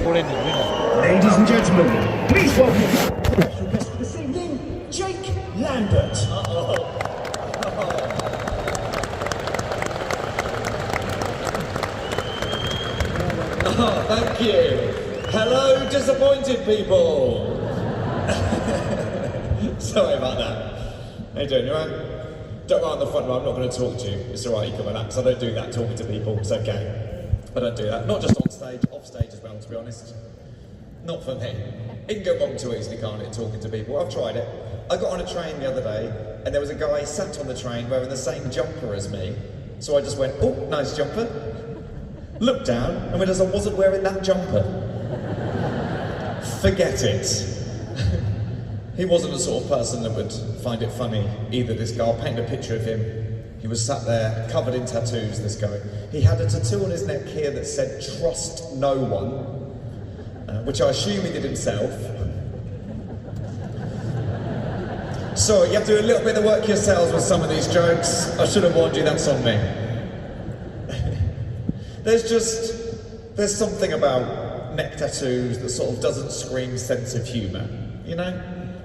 Ladies and gentlemen, please welcome special guest this evening, Jake Lambert. Oh, thank you. Hello, disappointed people. Sorry about that. How you doing, you alright? Don't worry on the front row, I'm not going to talk to you. It's alright, you can relax. I don't do that, talking to people, it's okay. I don't do that. Not just on stage, off stage as well, to be honest. Not for me. It can go wrong too easily, can't it, talking to people? I've tried it. I got on a train the other day, and there was a guy sat on the train wearing the same jumper as me. So I just went, oh, nice jumper. Looked down, and realised I wasn't wearing that jumper. Forget it. He wasn't the sort of person that would find it funny either, this guy. I'll paint a picture of him. He was sat there, covered in tattoos, this guy. He had a tattoo on his neck here that said, "Trust no one," which I assume he did himself. So you have to do a little bit of work yourselves with some of these jokes. I should have warned you, that's on me. There's something about neck tattoos that sort of doesn't scream sense of humour, you know?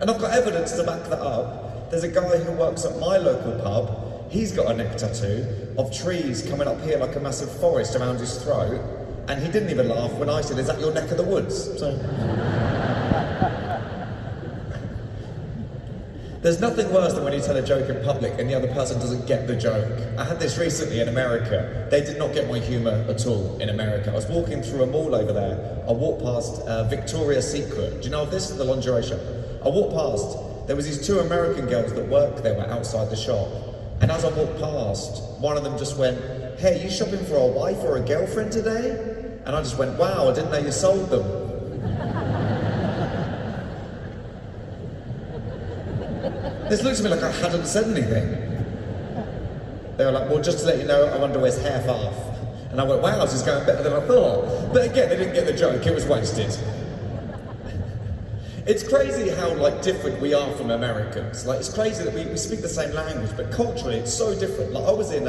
And I've got evidence to back that up. There's a guy who works at my local pub. He's got a neck tattoo of trees coming up here like a massive forest around his throat. And he didn't even laugh when I said, "Is that your neck of the woods?" So there's nothing worse than when you tell a joke in public and the other person doesn't get the joke. I had this recently in America. They did not get my humour at all in America. I was walking through a mall over there. I walked past Victoria's Secret. Do you know of this? The lingerie shop. I walked past. There was these two American girls that worked there, were outside the shop. And as I walked past, one of them just went, "Hey, you shopping for a wife or a girlfriend today?" And I just went, "Wow, I didn't know you sold them." This looks at me like I hadn't said anything. They were like, "Well, just to let you know, our underwear's half off." And I went, "Wow, this is going better than I thought." But again, they didn't get the joke, it was wasted. It's crazy how different we are from Americans. It's crazy that we speak the same language, but culturally it's so different. I was in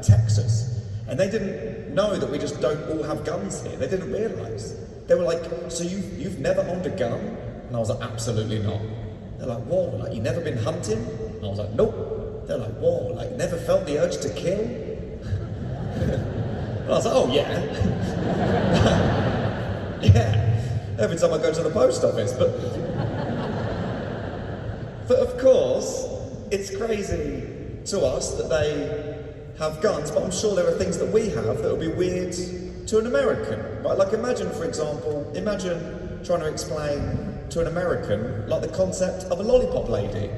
Texas, and they didn't know that we just don't all have guns here. They didn't realise. They were like, "So you've never owned a gun?" And I was like, "Absolutely not." They're like, "What? You never been hunting?" And I was like, "Nope." They're like, "What? Never felt the urge to kill?" And I was like, "Oh yeah." Yeah. Every time I go to the post office, but of course, it's crazy to us that they have guns, but I'm sure there are things that we have that would be weird to an American, right? Imagine, for example, trying to explain to an American, the concept of a lollipop lady.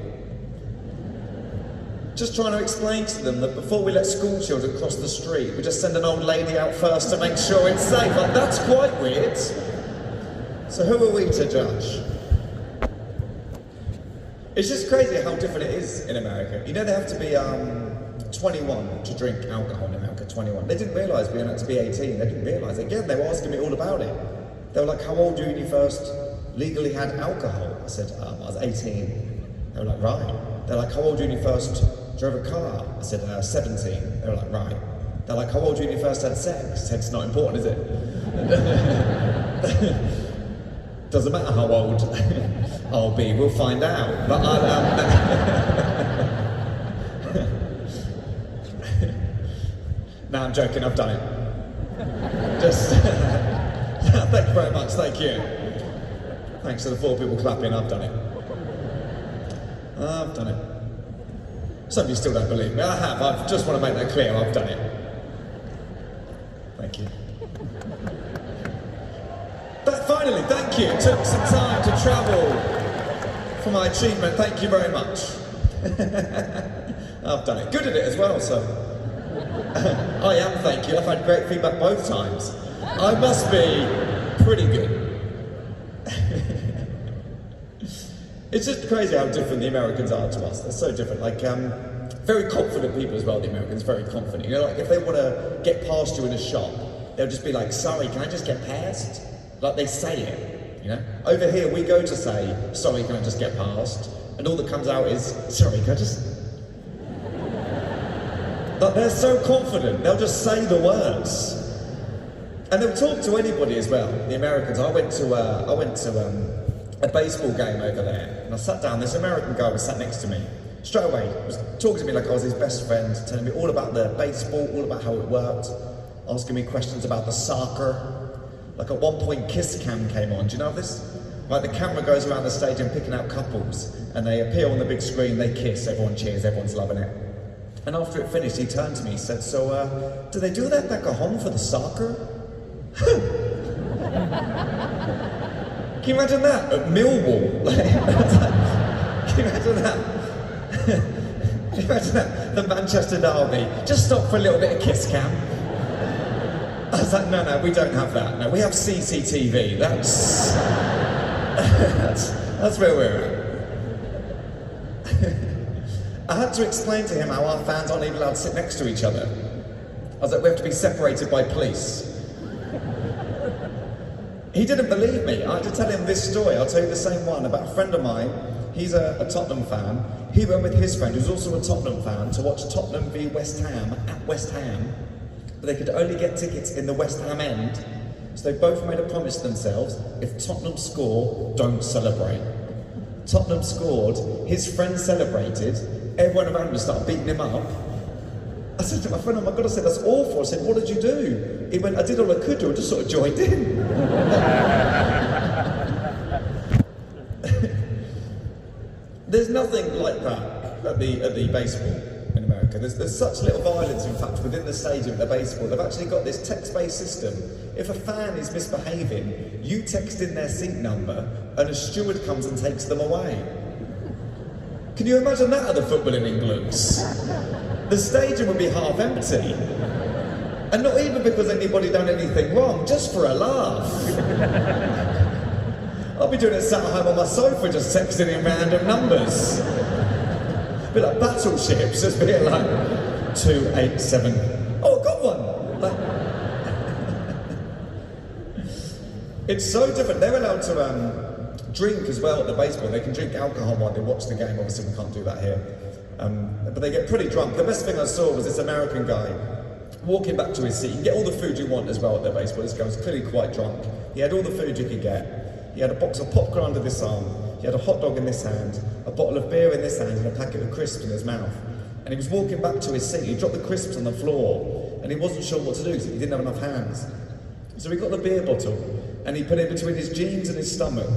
Just trying to explain to them that before we let school children cross the street, we just send an old lady out first to make sure it's safe. That's quite weird. So who are we to judge? It's just crazy how different it is in America. They have to be 21 to drink alcohol in America, 21. They didn't realise we had to be 18. They didn't realise. Again, they were asking me all about it. They were like, "How old were you when you first legally had alcohol?" I said, "I was 18. They were like, "Right." They're like, "How old were you when you first drove a car?" I said, 17. They were like, "Right." They're like, "How old were you when you first had sex?" I said, "It's not important, is it?" Doesn't matter how old I'll be, we'll find out. But no, I'm joking, I've done it. Just, thank you very much, thank you. Thanks to the 4 people clapping, I've done it. I've done it. Some of you still don't believe me, I have, I just want to make that clear, I've done it. Thank you. But finally, thank you. Took some time to travel for my achievement. Thank you very much. I've done it. Good at it as well, so. I am, thank you. I've had great feedback both times. I must be pretty good. It's just crazy how different the Americans are to us. They're so different. Very confident people as well, the Americans, very confident. If they want to get past you in a shop, they'll just be like, "Sorry, can I just get past?" They say it, Over here, we go to say, "Sorry, can I just get past?" And all that comes out is, "Sorry, can I just..." They're so confident, they'll just say the words. And they'll talk to anybody as well, the Americans. I went to a baseball game over there, and I sat down, this American guy was sat next to me. Straight away, he was talking to me like I was his best friend, telling me all about the baseball, all about how it worked, asking me questions about the soccer. Like at one point, Kiss Cam came on, do you know this? Like the camera goes around the stadium picking out couples, and they appear on the big screen, they kiss, everyone cheers, everyone's loving it. And after it finished, he turned to me, he said, so, do they do that back at home for the soccer? Can you imagine that? At Millwall? Can you imagine that? Can you imagine that? The Manchester derby. Just stop for a little bit of kiss cam. I was like, no, we don't have that. No, we have CCTV. That's where we're at. I had to explain to him how our fans aren't even allowed to sit next to each other. I was like, we have to be separated by police. He didn't believe me. I had to tell him this story. I'll tell you the same one about a friend of mine. He's a Tottenham fan. He went with his friend, who's also a Tottenham fan, to watch Tottenham v West Ham at West Ham. But they could only get tickets in the West Ham end. So they both made a promise to themselves, if Tottenham score, don't celebrate. Tottenham scored, his friend celebrated, everyone around him started beating him up. I said to my friend, oh my God, I said, that's awful. I said, what did you do? He went, I did all I could do, I just sort of joined in. There's nothing like that at the baseball in America. There's such little violence, in fact, within the stadium at the baseball. They've actually got this text-based system. If a fan is misbehaving, you text in their seat number, and a steward comes and takes them away. Can you imagine that at the football in England? The stadium would be half empty. And not even because anybody done anything wrong, just for a laugh. I'll be doing it sat at home on my sofa, just texting in random numbers. A bit like battleships, just being like 287. Oh, I got one! Like, it's so different. They're allowed to drink as well at the baseball. They can drink alcohol while they watch the game. Obviously, we can't do that here. But they get pretty drunk. The best thing I saw was this American guy walking back to his seat. You can get all the food you want as well at their baseball. This guy was clearly quite drunk. He had all the food you could get. He had a box of popcorn under this arm. He had a hot dog in this hand, a bottle of beer in this hand, and a packet of crisps in his mouth. And he was walking back to his seat. He dropped the crisps on the floor, and he wasn't sure what to do because he didn't have enough hands. So he got the beer bottle, and he put it between his jeans and his stomach.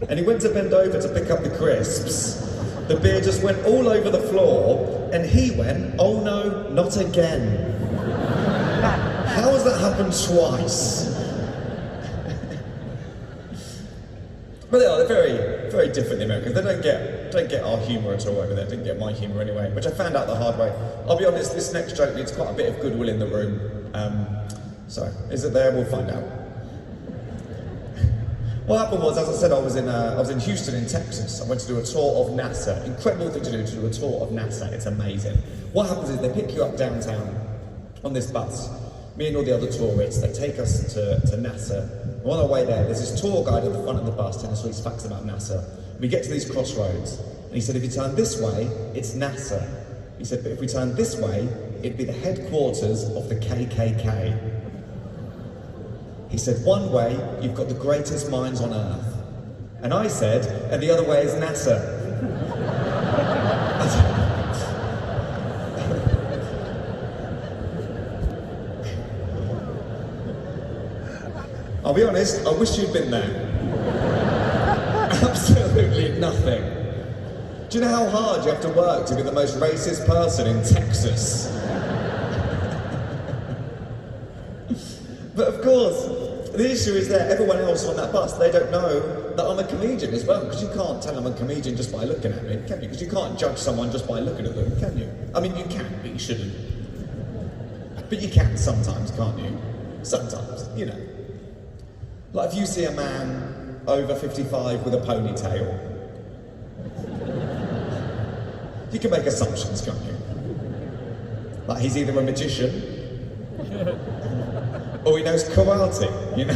And he went to bend over to pick up the crisps. The beer just went all over the floor, and he went, oh no, not again. How has that happened twice? But they're very, very different, the Americans. They don't get our humour at all over there. Didn't get my humour anyway, which I found out the hard way. I'll be honest, this next joke needs quite a bit of goodwill in the room. So, is it there? We'll find out. What happened was, as I said, I was in Houston in Texas. I went to do a tour of NASA. Incredible thing to do a tour of NASA. It's amazing. What happens is they pick you up downtown on this bus. Me and all the other tourists, they take us to NASA. On our way there, there's this tour guide at the front of the bus telling us all these facts about NASA. We get to these crossroads, and he said, if you turn this way, it's NASA. He said, but if we turn this way, it'd be the headquarters of the KKK. He said, one way, you've got the greatest minds on earth. And I said, and the other way is NASA. I'll be honest, I wish you'd been there. Absolutely nothing. Do you know how hard you have to work to be the most racist person in Texas? But of course, the issue is that everyone else on that bus, they don't know that I'm a comedian as well, because you can't tell I'm a comedian just by looking at me, can you? Because you can't judge someone just by looking at them, can you? I mean, you can, but you shouldn't. But you can sometimes, can't you? Sometimes, you know. Like if you see a man over 55 with a ponytail, you can make assumptions, can't you? Like he's either a magician or he knows karate, you know?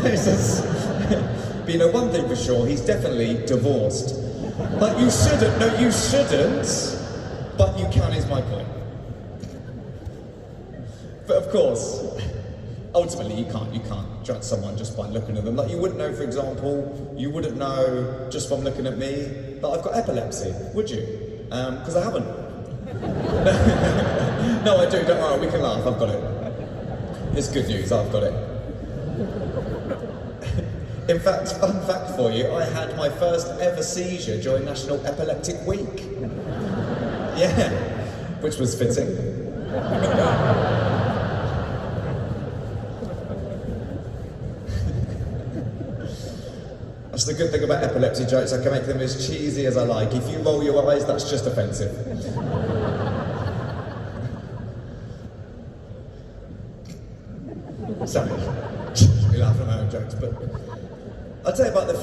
But you know one thing for sure, he's definitely divorced. Like you shouldn't, no you shouldn't, but you can is my point. But of course, ultimately you can't judge someone just by looking at them. Like you wouldn't know, for example, you wouldn't know just from looking at me that I've got epilepsy, would you? Because I haven't. No, I do, don't worry, we can laugh, I've got it. It's good news, I've got it. In fact, fun fact for you, I had my first ever seizure during National Epileptic Week. Yeah, which was fitting. That's the good thing about epilepsy jokes, I can make them as cheesy as I like. If you roll your eyes, that's just offensive. Sorry, we laugh at my own jokes, but I'll tell you about the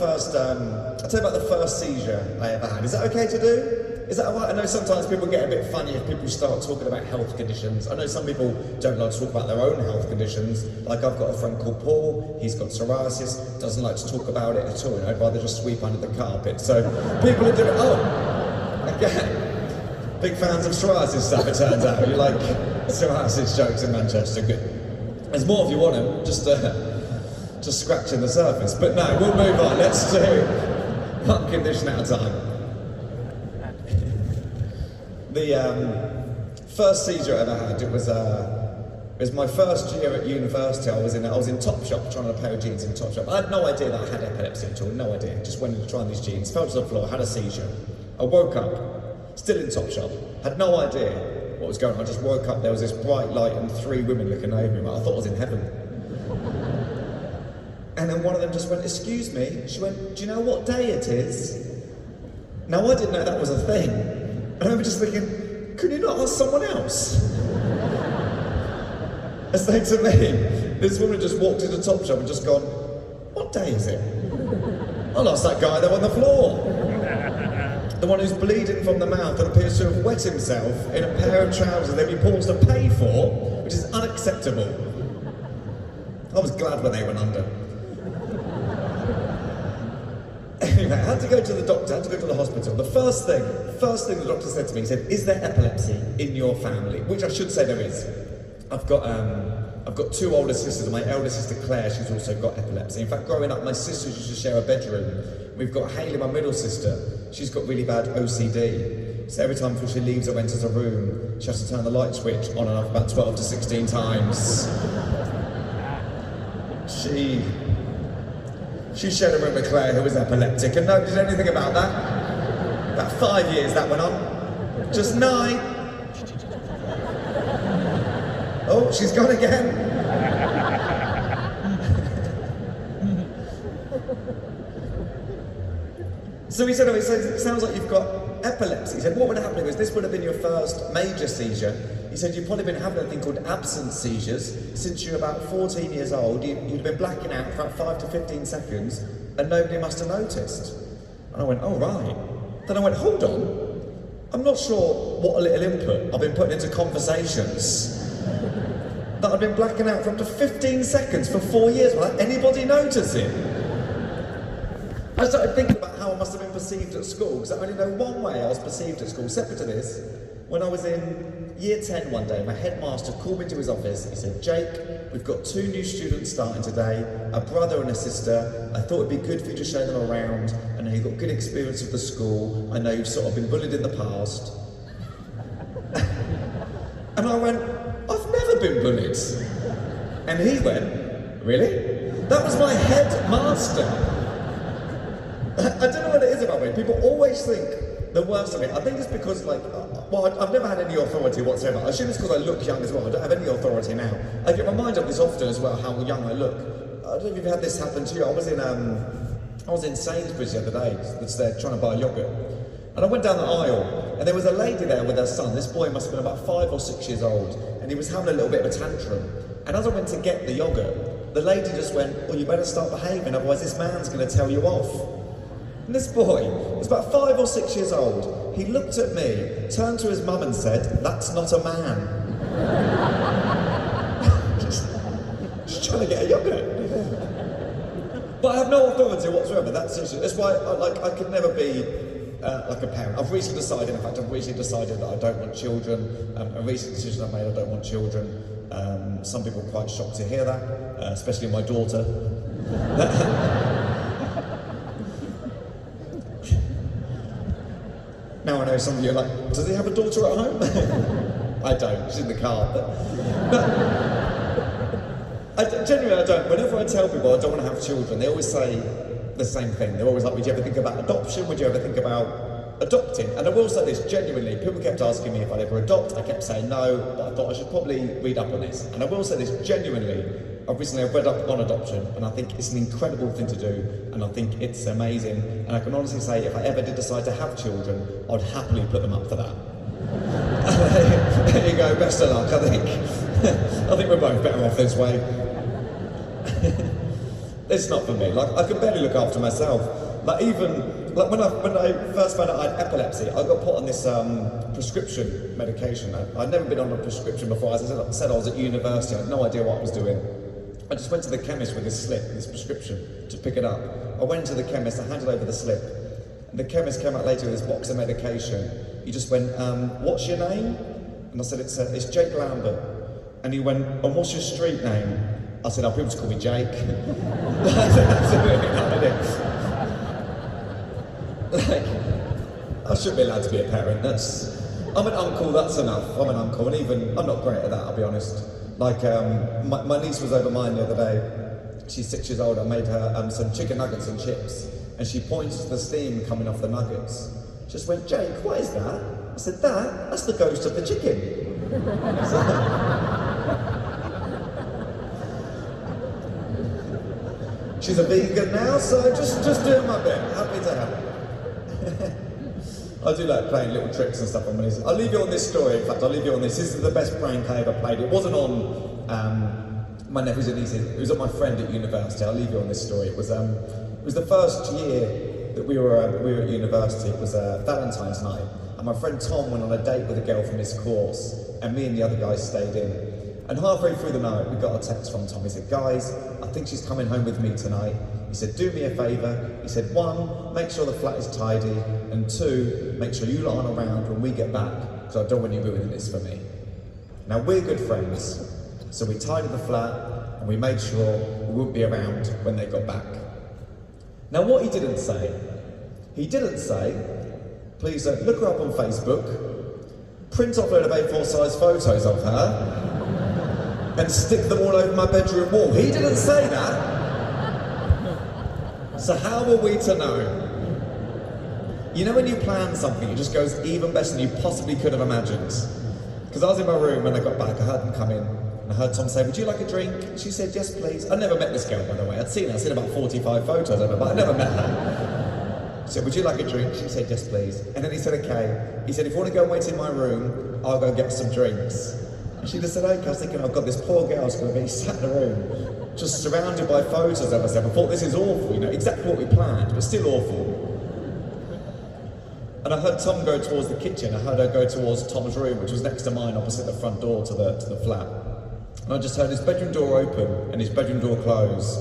first seizure I ever had. Is that okay to do? Is that alright? I know sometimes people get a bit funny if people start talking about health conditions. I know some people don't like to talk about their own health conditions. Like I've got a friend called Paul, he's got psoriasis, doesn't like to talk about it at all. I'd rather just sweep under the carpet. So people are doing, again, big fans of psoriasis stuff it turns out. You like psoriasis jokes in Manchester, good. There's more if you want them, just scratching the surface. But no, we'll move on. Let's do one condition at a time. The first seizure I ever had, it was my first year at university. I was in Topshop trying on a pair of jeans in Topshop. I had no idea that I had epilepsy at all, no idea. Just went in to try on these jeans, fell to the floor, had a seizure. I woke up, still in Topshop, had no idea what was going on. I just woke up, there was this bright light and 3 women looking over me. I thought I was in heaven. And then one of them just went, "Excuse me." She went, "Do you know what day it is?" Now I didn't know that was a thing. And I remember just thinking, could you not ask someone else? It's like to me, this woman just walked into Topshop and just gone, "What day is it?" I'll ask that guy there on the floor. The one who's bleeding from the mouth and appears to have wet himself in a pair of trousers that he paused to pay for, which is unacceptable. I was glad when they went under. Anyway, I had to go to the doctor, I had to go to the hospital. The first thing the doctor said to me, he said, "Is there epilepsy in your family?" Which I should say there is. I've got 2 older sisters, and my elder sister Claire, she's also got epilepsy. In fact, growing up, my sisters used to share a bedroom. We've got Hayley, my middle sister, she's got really bad OCD. So every time before she leaves or enters a room, she has to turn the light switch on and off about 12 to 16 times. She shared a room with Claire, who was epileptic, and nobody did anything about that. About 5 years that went on. Just 9. Oh, she's gone again. So he said, "It sounds like you've got epilepsy." He said, "What would happen is this would have been your first major seizure." He said, "You've probably been having a thing called absence seizures since you were about 14 years old. You'd have been blacking out for about 5 to 15 seconds and nobody must have noticed." And I went, "Oh, right." Then I went, "Hold on. I'm not sure what a little input I've been putting into conversations that I've been blacking out for up to 15 seconds for 4 years without anybody noticing." I started thinking about how I must have been perceived at school, because I only know one way I was perceived at school, separate to this. When I was in year 10 one day, my headmaster called me to his office. He said, "Jake, we've got 2 new students starting today, a brother and a sister. I thought it'd be good for you to show them around. I know you've got good experience of the school. I know you've sort of been bullied in the past." And I went, "I've never been bullied." And he went, "Really?" That was my headmaster. I don't know what it is about me. People always think the worst of me. I think it's because, I've never had any authority whatsoever. I assume it's because I look young as well. I don't have any authority now. I get reminded of this often as well, how young I look. I don't know if you've had this happen to you. I was in Sainsbury's the other day, that's there trying to buy yogurt. And I went down the aisle, and there was a lady there with her son. This boy must have been about 5 or 6 years old, and he was having a little bit of a tantrum. And as I went to get the yogurt, the lady just went, "Well, you better start behaving, otherwise this man's going to tell you off." And this boy was about 5 or 6 years old. He looked at me, turned to his mum and said, "That's not a man." just trying to get a yogurt. But I have no authority whatsoever. That's why I could never be like a parent. I've recently decided that I don't want children. A recent decision I made, I don't want children. Some people are quite shocked to hear that. especially my daughter. Now I know some of you are like, does he have a daughter at home? I don't, she's in the car. But genuinely I don't. Whenever I tell people I don't want to have children, they always say the same thing. They're always like, would you ever think about adoption? Would you ever think about adopting? And I will say this, genuinely, people kept asking me if I'd ever adopt. I kept saying no, but I thought I should probably read up on this. And I will say this, genuinely, I've read up on adoption, and I think it's an incredible thing to do, and I think it's amazing. And I can honestly say, if I ever did decide to have children, I'd happily put them up for that. There you go, best of luck, I think. I think we're both better off this way. It's not for me. Like, I can barely look after myself. Like, even like when I first found out I had epilepsy, I got put on this prescription medication. I'd never been on a prescription before. As I said, I was at university. I had no idea what I was doing. I just went to the chemist with this slip, this prescription, to pick it up. I went to the chemist. I handed over the slip, and the chemist came out later with this box of medication. He just went, "What's your name?" And I said, "It's Jake Lambert." And he went, "And what's your street name?" I said, "People just call me Jake." Absolutely not, did it? Like, I shouldn't be allowed to be a parent. I'm an uncle, that's enough. I'm an uncle, and even, I'm not great at that, I'll be honest. Like, my niece was over mine the other day. She's 6 years old. I made her some chicken nuggets and chips, and she pointed to the steam coming off the nuggets. She just went, "Jake, what is that?" I said, that's the ghost of the chicken. She's a vegan now, so just doing my bit. Happy to help. I do like playing little tricks and stuff on my niece. I'll leave you on this story. In fact, I'll leave you on this. This is the best prank I ever played. It wasn't on my nephews and nieces. It was on my friend at university. I'll leave you on this story. It was the first year that we were at university. It was Valentine's night, and my friend Tom went on a date with a girl from his course, and me and the other guys stayed in. And halfway through the night, we got a text from Tom. He said, "Guys, I think she's coming home with me tonight." He said, "Do me a favour." He said, 1, make sure the flat is tidy, and 2, make sure you lot aren't around when we get back, because I don't want you ruining this for me. Now, we're good friends, so we tidied the flat, and we made sure we wouldn't be around when they got back. Now, what he didn't say, "Please look her up on Facebook, print off a load of A4 size photos of her, and stick them all over my bedroom wall." He didn't say that. So how were we to know? You know when you plan something, it just goes even better than you possibly could have imagined. Because I was in my room when I got back, I heard them come in, and I heard Tom say, "Would you like a drink?" She said, "Yes, please." I'd never met this girl, by the way. I'd seen about 45 photos of her, but I never met her. I said, "Would you like a drink?" She said, "Yes, please." And then he said, "Okay." He said, "If you want to go and wait in my room, I'll go get some drinks." And she just said, "Okay." I was thinking, I've got this poor girl's going to be sat in the room, just surrounded by photos of herself. I thought, this is awful, exactly what we planned, but still awful. And I heard Tom go towards the kitchen. I heard her go towards Tom's room, which was next to mine, opposite the front door to the flat. And I just heard his bedroom door open and his bedroom door close.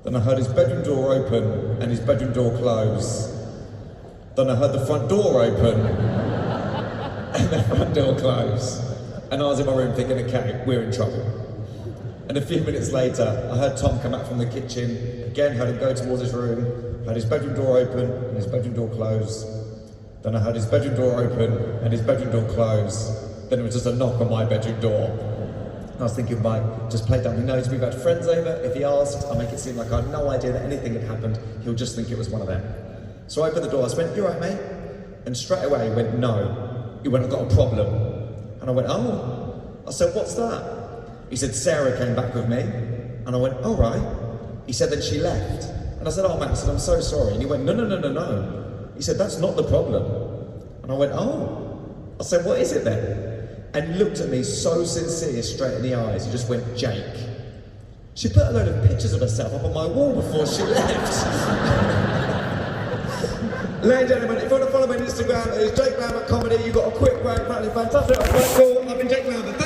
Then I heard his bedroom door open and his bedroom door close. Then I heard the front door open and the front door close. And I was in my room thinking, okay, we're in trouble. And a few minutes later, I heard Tom come out from the kitchen. Again, heard him go towards his room. Heard his bedroom door open and his bedroom door close. Then I heard his bedroom door open and his bedroom door close. Then it was just a knock on my bedroom door. And I was thinking, Mike, just play down. He knows we've had friends over. If he asked, I'll make it seem like I had no idea that anything had happened. He'll just think it was one of them. So I opened the door. I went, "You all right, mate?" And straight away he went, "No." He went, "I've got a problem." And I went, "Oh." I said, "What's that?" He said, "Sarah came back with me." And I went, "All right." He said, "Then she left." And I said, "Oh, Matt," I said, "I'm so sorry." And he went, No. He said, "That's not the problem." And I went, "Oh." I said, "What is it then?" And he looked at me so sincere, straight in the eyes. He just went, "Jake, she put a load of pictures of herself up on my wall before she left." Ladies and gentlemen, if you want to follow me on Instagram, it's Jake Lambert Comedy. You've got a quick break, fantastic. I've been Jake Lambert.